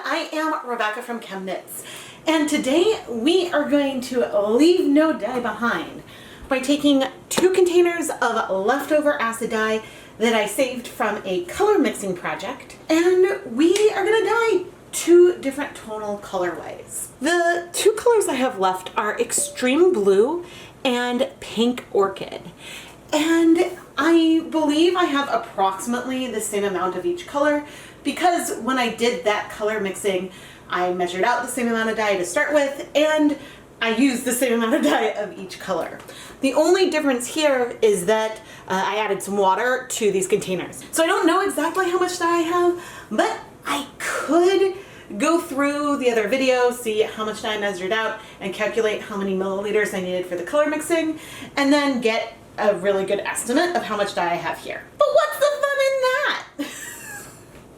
I am Rebecca from ChemKnits, and today we are going to leave no dye behind by taking 2 containers of leftover acid dye that I saved from a color mixing project, and we are going to dye 2 different tonal colorways. The 2 colors I have left are Extreme Blue and Pink Orchid, and I believe I have approximately the same amount of each color because when I did that color mixing, I measured out the same amount of dye to start with, and I used the same amount of dye of each color. The only difference here is that I added some water to these containers. So I don't know exactly how much dye I have, but I could go through the other video, see how much dye I measured out, and calculate how many milliliters I needed for the color mixing, and then get a really good estimate of how much dye I have here. But what's the fun in that?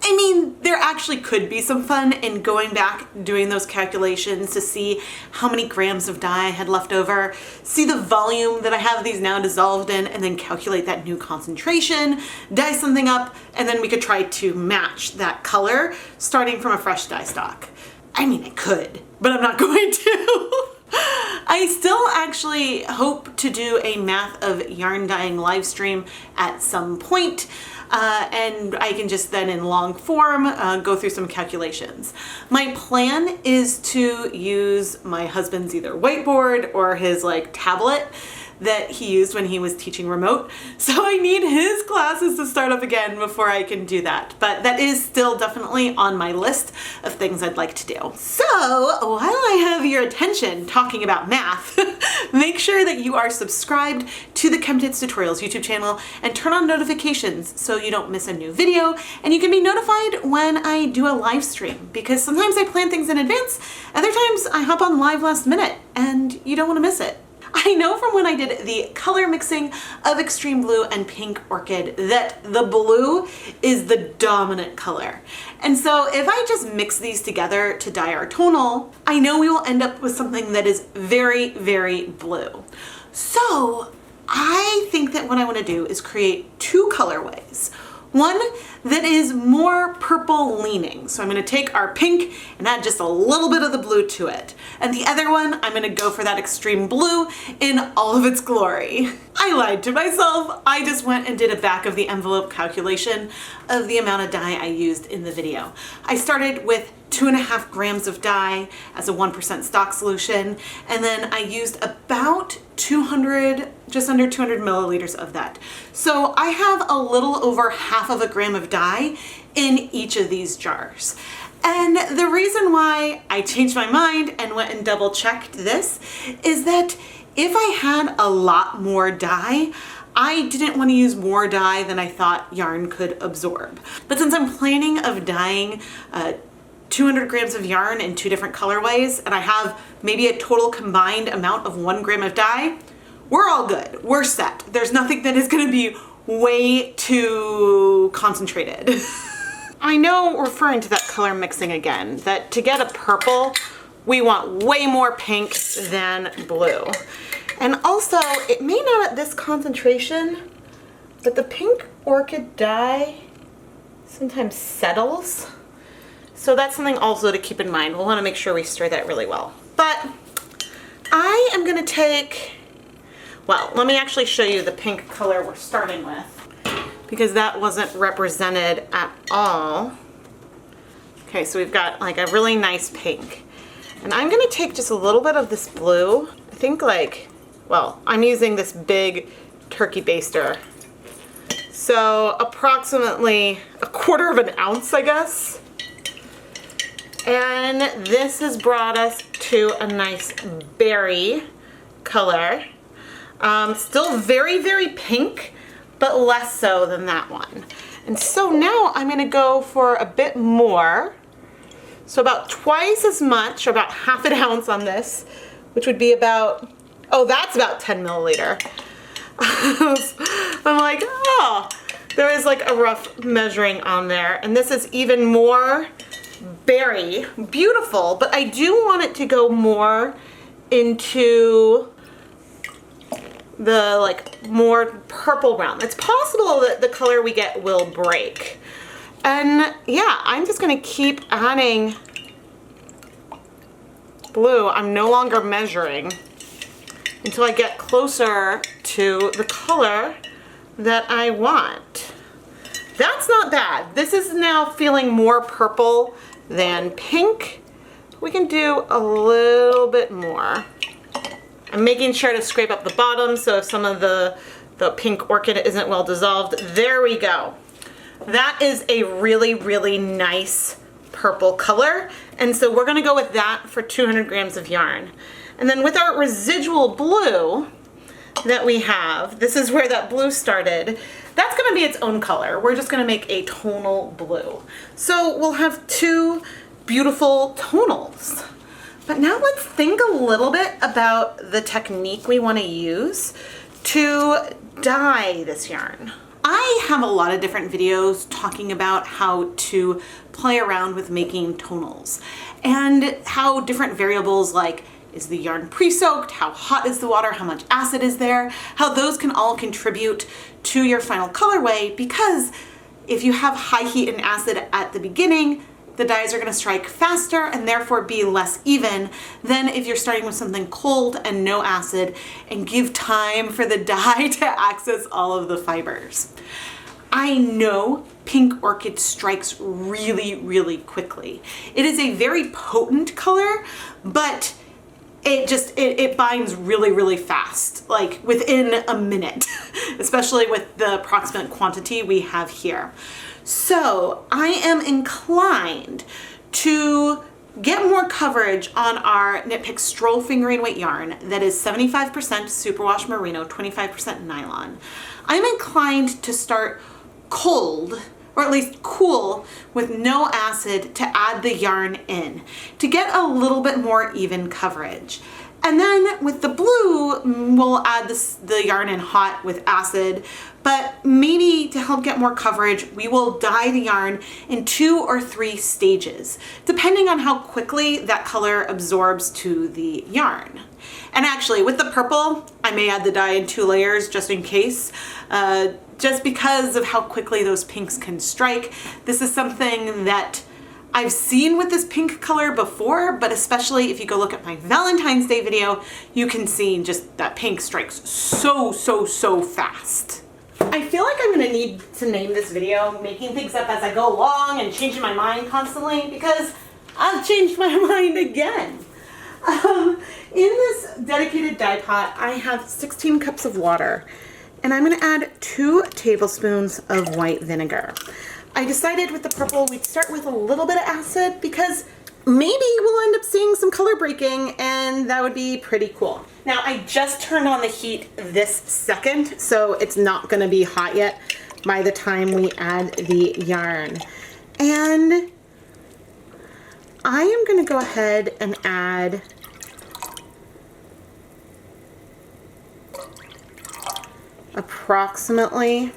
I mean, there actually could be some fun in going back, doing those calculations to see how many grams of dye I had left over, see the volume that I have these now dissolved in, and then calculate that new concentration, dye something up, and then we could try to match that color starting from a fresh dye stock. I mean, I could, but I'm not going to. I still actually hope to do a math of yarn dyeing live stream at some point. And I can just then in long form go through some calculations. My plan is to use my husband's either whiteboard or his tablet that he used when he was teaching remote. So I need his classes to start up again before I can do that. But that is still definitely on my list of things I'd like to do. So while I have your attention talking about math, make sure that you are subscribed to the ChemKnits Tutorials YouTube channel and turn on notifications so you don't miss a new video, and you can be notified when I do a live stream, because sometimes I plan things in advance, other times I hop on live last minute and you don't want to miss it. I know from when I did the color mixing of Extreme Blue and Pink Orchid that the blue is the dominant color. And so if I just mix these together to dye our tonal, I know we will end up with something that is very, very blue. So I think that what I want to do is create 2 colorways. One that is more purple leaning. So I'm going to take our pink and add just a little bit of the blue to it. And the other one, I'm going to go for that extreme blue in all of its glory. I lied to myself. I just went and did a back of the envelope calculation of the amount of dye I used in the video. I started with 2.5 grams of dye as a 1% stock solution, and then I used about 200, just under 200 milliliters of that. So I have a little over half of a gram of dye in each of these jars. And the reason why I changed my mind and went and double checked this is that if I had a lot more dye, I didn't want to use more dye than I thought yarn could absorb. But since I'm planning of dyeing 200 grams of yarn in 2 different colorways, and I have maybe a total combined amount of 1 gram of dye, we're all good. We're set. There's nothing that is going to be way too concentrated. I know, referring to that color mixing again, that to get a purple, we want way more pink than blue. And also, it may not at this concentration, but the Pink Orchid dye sometimes settles. So that's something also to keep in mind. We'll want to make sure we stir that really well. But I am going to take, well, let me actually show you the pink color we're starting with, because that wasn't represented at all. Okay, so we've got a really nice pink. And I'm going to take just a little bit of this blue. I think well, I'm using this big turkey baster. So approximately 1/4 of an ounce, I guess. And this has brought us to a nice berry color. Still very, very pink, but less so than that one. And so now I'm going to go for a bit more. So about twice as much, or about half an ounce on this, which would be about, oh, that's about 10 milliliter. I'm like, oh, there is a rough measuring on there. And this is even more berry, beautiful, but I do want it to go more into the more purple brown. It's possible that the color we get will break. And yeah, I'm just gonna keep adding blue, I'm no longer measuring until I get closer to the color that I want. That's not bad. This is now feeling more purple than pink. We can do a little bit more. I'm making sure to scrape up the bottom so if some of the pink orchid isn't well dissolved. There we go. That is a really, really nice purple color. And so we're gonna go with that for 200 grams of yarn. And then with our residual blue that we have, this is where that blue started, that's gonna be its own color. We're just gonna make a tonal blue. So we'll have two beautiful tonals. But now let's think a little bit about the technique we wanna use to dye this yarn. I have a lot of different videos talking about how to play around with making tonals and how different variables like is the yarn pre-soaked, how hot is the water, how much acid is there, how those can all contribute to your final colorway, because if you have high heat and acid at the beginning, the dyes are going to strike faster and therefore be less even than if you're starting with something cold and no acid and give time for the dye to access all of the fibers. I know pink orchid strikes really, really quickly. It is a very potent color, but it binds really, really fast, like within a minute, especially with the approximate quantity we have here. So I am inclined to get more coverage on our Knit Pick Stroll fingering weight yarn that is 75% superwash merino, 25% nylon. I'm inclined to start cold, or at least cool, with no acid to add the yarn in to get a little bit more even coverage. And then with the blue, we'll add the yarn in hot with acid, but maybe to help get more coverage, we will dye the yarn in 2 or 3 stages, depending on how quickly that color absorbs to the yarn. And actually, with the purple, I may add the dye in 2 layers just in case, just because of how quickly those pinks can strike. This is something that I've seen with this pink color before, but especially if you go look at my Valentine's Day video, you can see just that pink strikes so, so, so fast. I feel like I'm gonna need to name this video Making Things Up As I Go Along and changing my mind constantly, because I've changed my mind again. In this dedicated dye pot, I have 16 cups of water, and I'm gonna add 2 tablespoons of white vinegar. I decided with the purple we'd start with a little bit of acid because maybe we'll end up seeing some color breaking and that would be pretty cool. Now I just turned on the heat this second, so it's not gonna be hot yet by the time we add the yarn. And I am gonna go ahead and add approximately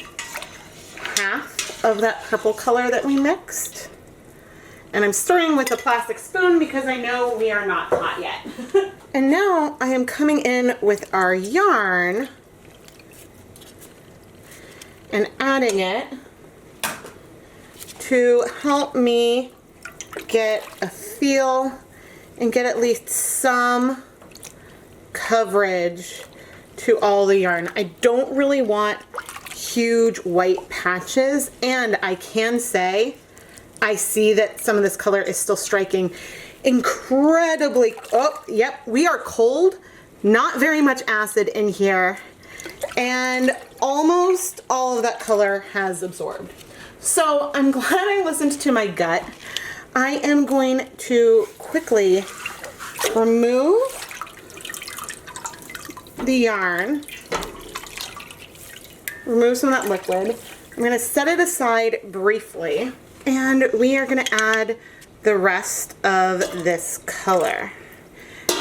half of that purple color that we mixed. And I'm stirring with a plastic spoon because I know we are not hot yet. And now I am coming in with our yarn and adding it to help me get a feel and get at least some coverage to all the yarn. I don't really want huge white patches, and I can say I see that some of this color is still striking incredibly. Oh, yep, we are cold, not very much acid in here, and almost all of that color has absorbed. So I'm glad I listened to my gut. I am going to quickly remove the yarn, remove some of that liquid. I'm going to set it aside briefly, and we are going to add the rest of this color.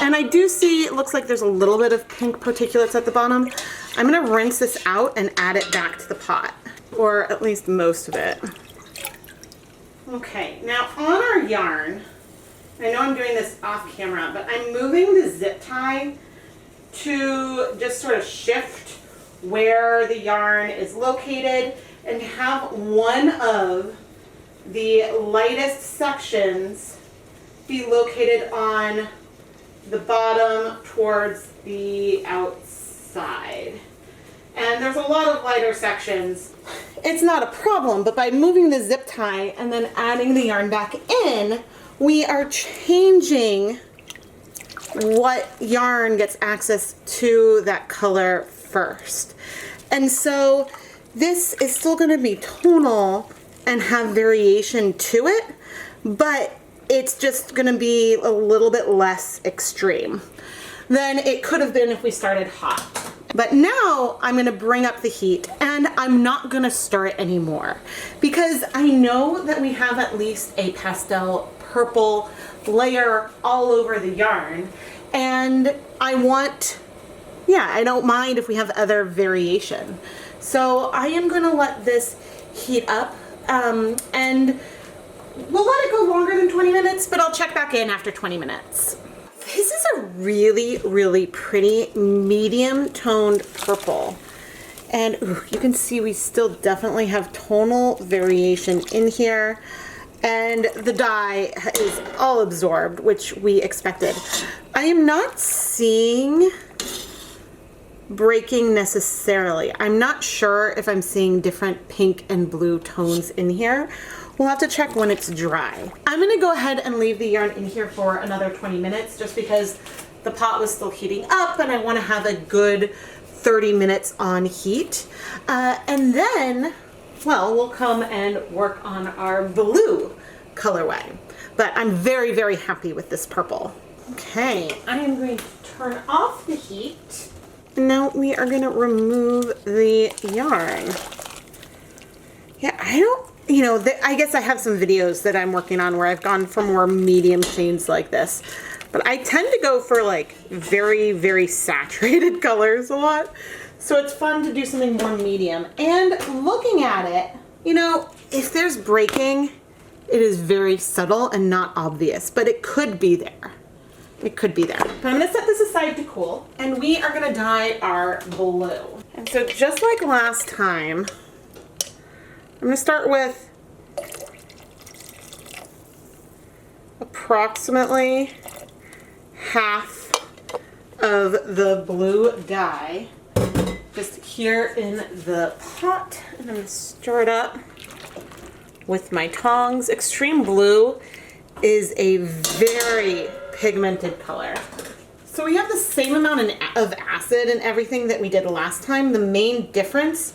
And I do see it looks like there's a little bit of pink particulates at the bottom. I'm going to rinse this out and add it back to the pot, or at least most of it. Okay, now on our yarn, I know I'm doing this off camera, but I'm moving the zip tie to just sort of shift where the yarn is located and have one of the lightest sections be located on the bottom towards the outside. And there's a lot of lighter sections. It's not a problem, but by moving the zip tie and then adding the yarn back in, we are changing what yarn gets access to that color first. And so this is still going to be tonal and have variation to it, but it's just going to be a little bit less extreme than it could have been if we started hot. But now I'm going to bring up the heat, and I'm not going to stir it anymore because I know that we have at least a pastel purple layer all over the yarn, and I don't mind if we have other variation. So I am going to let this heat up, and we'll let it go longer than 20 minutes, but I'll check back in after 20 minutes. This is a really, really pretty medium toned purple. And you can see we still definitely have tonal variation in here. And the dye is all absorbed, which we expected. I am not seeing breaking necessarily. I'm not sure if I'm seeing different pink and blue tones in here. We'll have to check when it's dry. I'm gonna go ahead and leave the yarn in here for another 20 minutes just because the pot was still heating up and I wanna have a good 30 minutes on heat. And then, well, we'll come and work on our blue colorway. But I'm very, very happy with this purple. Okay, I am going to turn off the heat. Now we are gonna remove the yarn. Yeah, I guess I have some videos that I'm working on where I've gone for more medium shades like this. But I tend to go for like very, very saturated colors a lot. So it's fun to do something more medium. And looking at it, if there's breaking, it is very subtle and not obvious, but it could be there. It could be there. But I'm gonna set this aside to cool, and we are gonna dye our blue. And so just like last time, I'm gonna start with approximately half of the blue dye just here in the pot, and I'm gonna stir it up with my tongs. Extreme Blue is a very pigmented color. So we have the same amount of acid and everything that we did last time. The main difference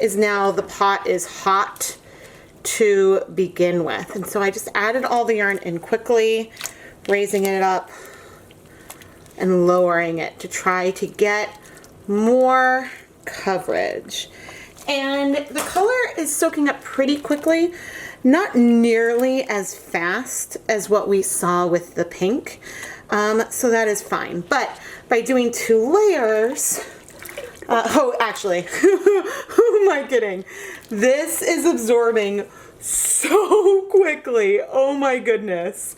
is now the pot is hot to begin with. And so I just added all the yarn in quickly, raising it up and lowering it to try to get more coverage. And the color is soaking up pretty quickly, not nearly as fast as what we saw with the pink. So that is fine. But by doing 2 layers, actually, who am I kidding? This is absorbing so quickly. Oh my goodness.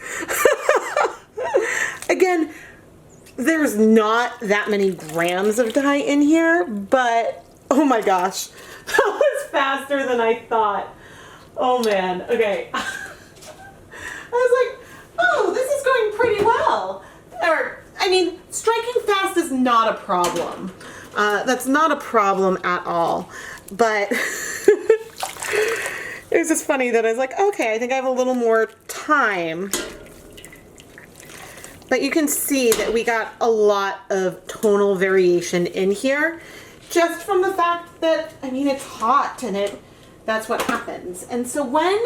Again, there's not that many grams of dye in here, but oh my gosh, that was faster than I thought. Oh man, okay. I was like, oh, this is going pretty well. Striking fast is not a problem. That's not a problem at all. But it was just funny that I was like, okay, I think I have a little more time. But you can see that we got a lot of tonal variation in here just from the fact that, it's hot and that's what happens. And so when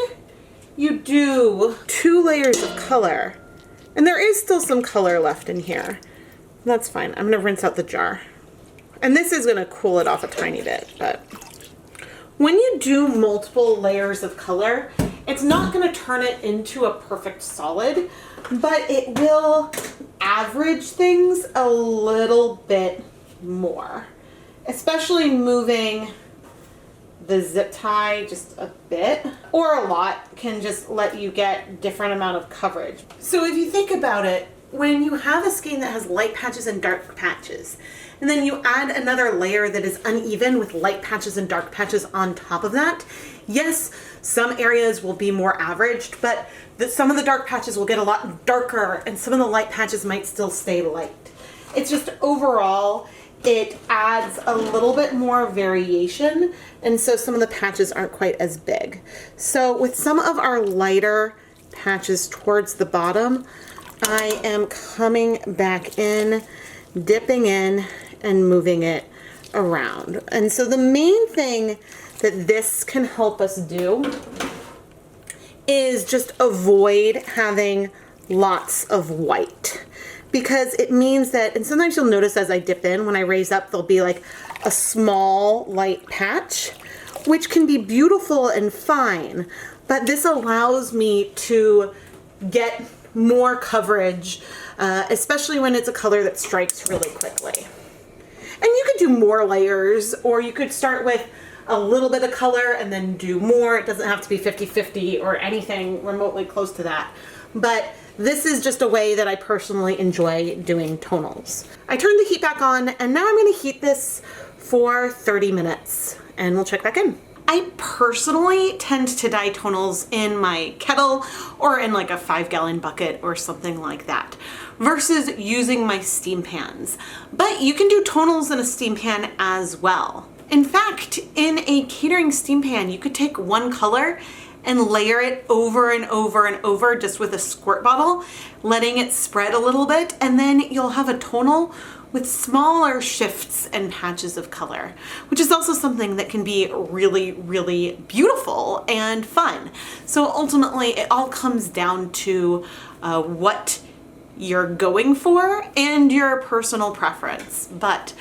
you do 2 layers of color, and there is still some color left in here, that's fine. I'm gonna rinse out the jar. And this is gonna cool it off a tiny bit, but when you do multiple layers of color, it's not gonna turn it into a perfect solid, but it will average things a little bit more, especially moving the zip tie just a bit or a lot can just let you get different amount of coverage. So if you think about it, when you have a skein that has light patches and dark patches, and then you add another layer that is uneven with light patches and dark patches on top of that, yes, Some areas will be more averaged, but some of the dark patches will get a lot darker and some of the light patches might still stay light. It's just overall, it adds a little bit more variation, and so some of the patches aren't quite as big. So with some of our lighter patches towards the bottom, I am coming back in, dipping in, and moving it around. And so the main thing that this can help us do is just avoid having lots of white, because it means that, and sometimes you'll notice as I dip in, when I raise up, there'll be like a small light patch, which can be beautiful and fine, but this allows me to get more coverage, especially when it's a color that strikes really quickly. And you could do more layers, or you could start with a little bit of color and then do more. It doesn't have to be 50-50 or anything remotely close to that. But this is just a way that I personally enjoy doing tonals. I turned the heat back on, and now I'm going to heat this for 30 minutes, and we'll check back in. I personally tend to dye tonals in my kettle or in like a 5-gallon bucket or something like that, versus using my steam pans. But you can do tonals in a steam pan as well. In fact, in a catering steam pan, you could take one color and layer it over and over and over just with a squirt bottle, letting it spread a little bit, and then you'll have a tonal with smaller shifts and patches of color, which is also something that can be really, really beautiful and fun. So ultimately, it all comes down to what you're going for and your personal preference. But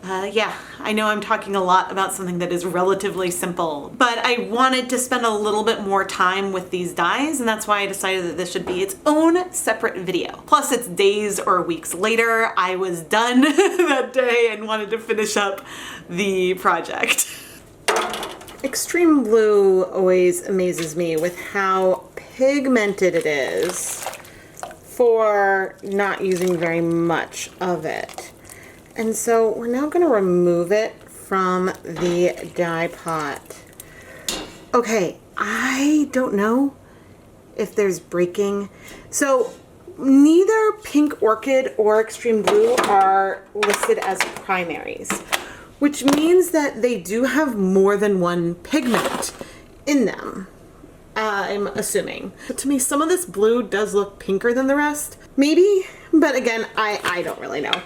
yeah, I know I'm talking a lot about something that is relatively simple, but I wanted to spend a little bit more time with these dyes, and that's why I decided that this should be its own separate video. Plus, it's days or weeks later. I was done that day and wanted to finish up the project. Extreme Blue always amazes me with how pigmented it is for not using very much of it. And so we're now going to remove it from the dye pot. Okay, I don't know if there's breaking. So neither Pink Orchid or Extreme Blue are listed as primaries, which means that they do have more than one pigment in them, I'm assuming. But to me, some of this blue does look pinker than the rest. Maybe, but again, I don't really know.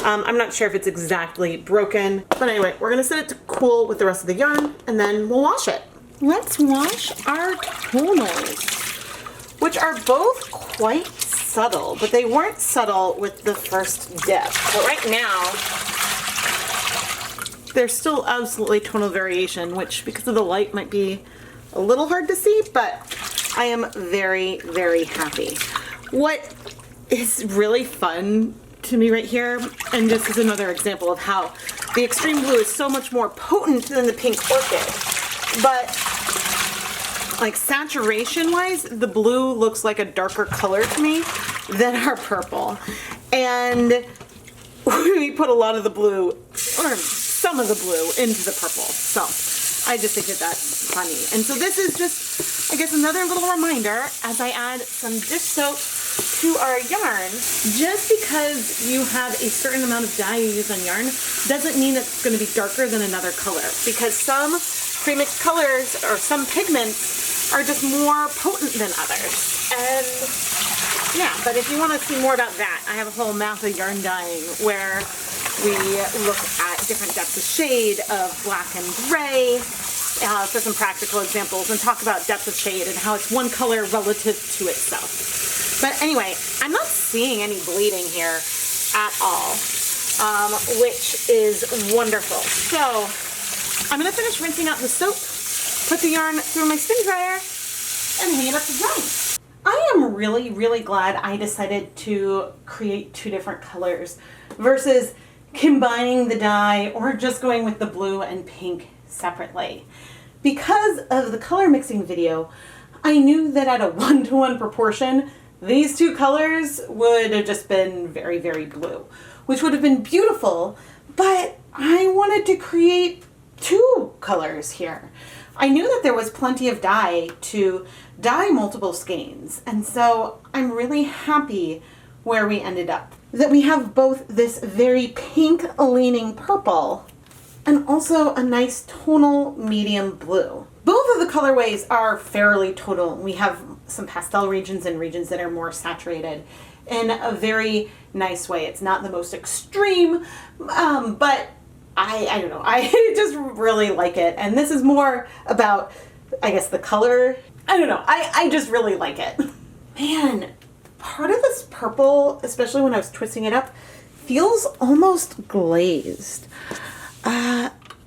I'm not sure if it's exactly broken, but anyway, we're gonna set it to cool with the rest of the yarn, and then we'll wash it. Let's wash our tonals, which are both quite subtle, but they weren't subtle with the first dip. But right now, there's still absolutely tonal variation, which because of the light might be a little hard to see, but I am very, very happy. What is really fun to me right here, and this is another example of how the Extreme Blue is so much more potent than the Pink Orchid, but like saturation wise, the blue looks like a darker color to me than our purple. And we put a lot of the blue, or some of the blue, into the purple. So I just think that that's funny. And so this is just, I guess, another little reminder as I add some dish soap to our yarn. Just because you have a certain amount of dye you use on yarn doesn't mean that it's going to be darker than another color, because some premixed colors or some pigments are just more potent than others. And yeah, but if you want to see more about that, I have a whole math of yarn dyeing where we look at different depths of shade of black and gray for some practical examples, and talk about depth of shade and how it's one color relative to itself. But anyway, I'm not seeing any bleeding here at all, which is wonderful. So I'm going to finish rinsing out the soap, put the yarn through my spin dryer, and hang it up to dry. I am really, really glad I decided to create two different colors versus combining the dye or just going with the blue and pink separately. Because of the color mixing video, I knew that at a 1-to-1 proportion, these two colors would have just been very, very blue, which would have been beautiful, but I wanted to create two colors here. I knew that there was plenty of dye to dye multiple skeins, and so I'm really happy where we ended up. That we have both this very pink leaning purple and also a nice tonal medium blue. Both of the colorways are fairly tonal. We have some pastel regions and regions that are more saturated in a very nice way. It's not the most extreme, but I don't know, I just really like it. And this is more about, I guess, the color. I don't know, I just really like it. Man, part of this purple, especially when I was twisting it up, feels almost glazed.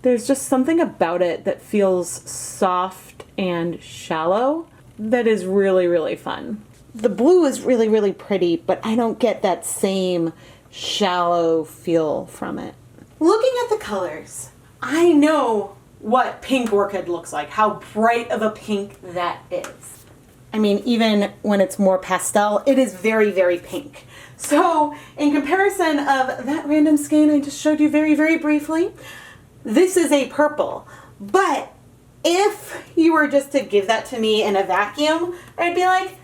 There's just something about it that feels soft and shallow that is really, really fun. The blue is really, really pretty, but I don't get that same shallow feel from it. Looking at the colors, I know what pink orchid looks like, how bright of a pink that is. I mean, even when it's more pastel, it is very, very pink. So in comparison of that random skein I just showed you very, very briefly, this is a purple. But if you were just to give that to me in a vacuum, I'd be like,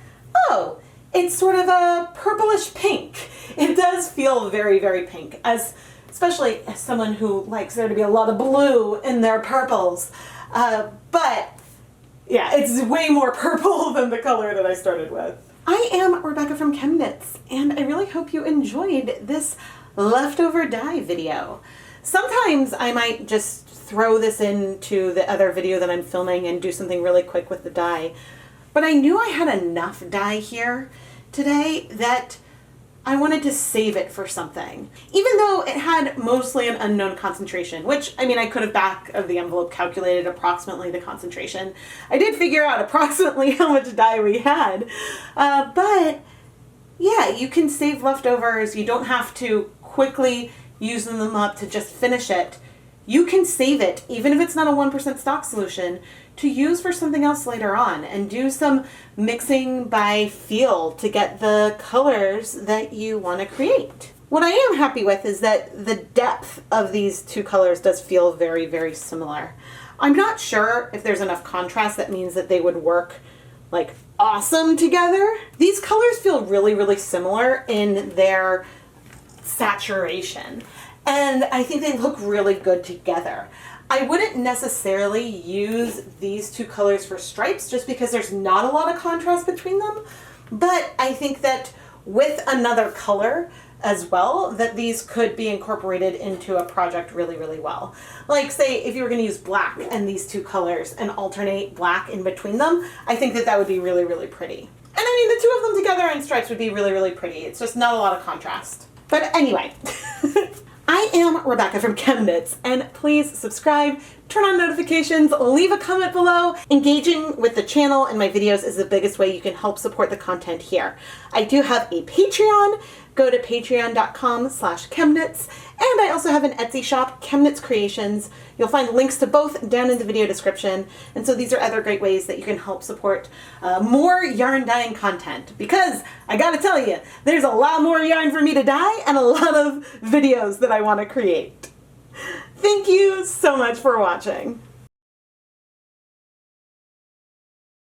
oh, it's sort of a purplish pink. It does feel very, very pink, especially as someone who likes there to be a lot of blue in their purples. But yeah, it's way more purple than the color that I started with. I am Rebecca from ChemKnits, and I really hope you enjoyed this leftover dye video. Sometimes I might just throw this into the other video that I'm filming and do something really quick with the dye. But I knew I had enough dye here today that I wanted to save it for something. Even though it had mostly an unknown concentration, which, I mean, I could have back of the envelope calculated approximately the concentration. I did figure out approximately how much dye we had. But yeah, you can save leftovers. You don't have to quickly use them up to just finish it. You can save it, even if it's not a 1% stock solution, to use for something else later on and do some mixing by feel to get the colors that you want to create. What I am happy with is that the depth of these two colors does feel very, very similar. I'm not sure if there's enough contrast that means that they would work like awesome together. These colors feel really, really similar in their saturation, and I think they look really good together. I wouldn't necessarily use these two colors for stripes just because there's not a lot of contrast between them, but I think that with another color as well, that these could be incorporated into a project really, really well. Like, say, if you were going to use black and these two colors and alternate black in between them, I think that that would be really, really pretty. And I mean, the two of them together in stripes would be really, really pretty. It's just not a lot of contrast. But anyway, I am Rebecca from ChemKnits, and please subscribe, turn on notifications, leave a comment below. Engaging with the channel and my videos is the biggest way you can help support the content here. I do have a Patreon. Go to patreon.com/ChemKnits, and I also have an Etsy shop, ChemKnits Creations. You'll find links to both down in the video description, and so these are other great ways that you can help support more yarn dyeing content, because I gotta tell you, there's a lot more yarn for me to dye and a lot of videos that I want to create. Thank you so much for watching.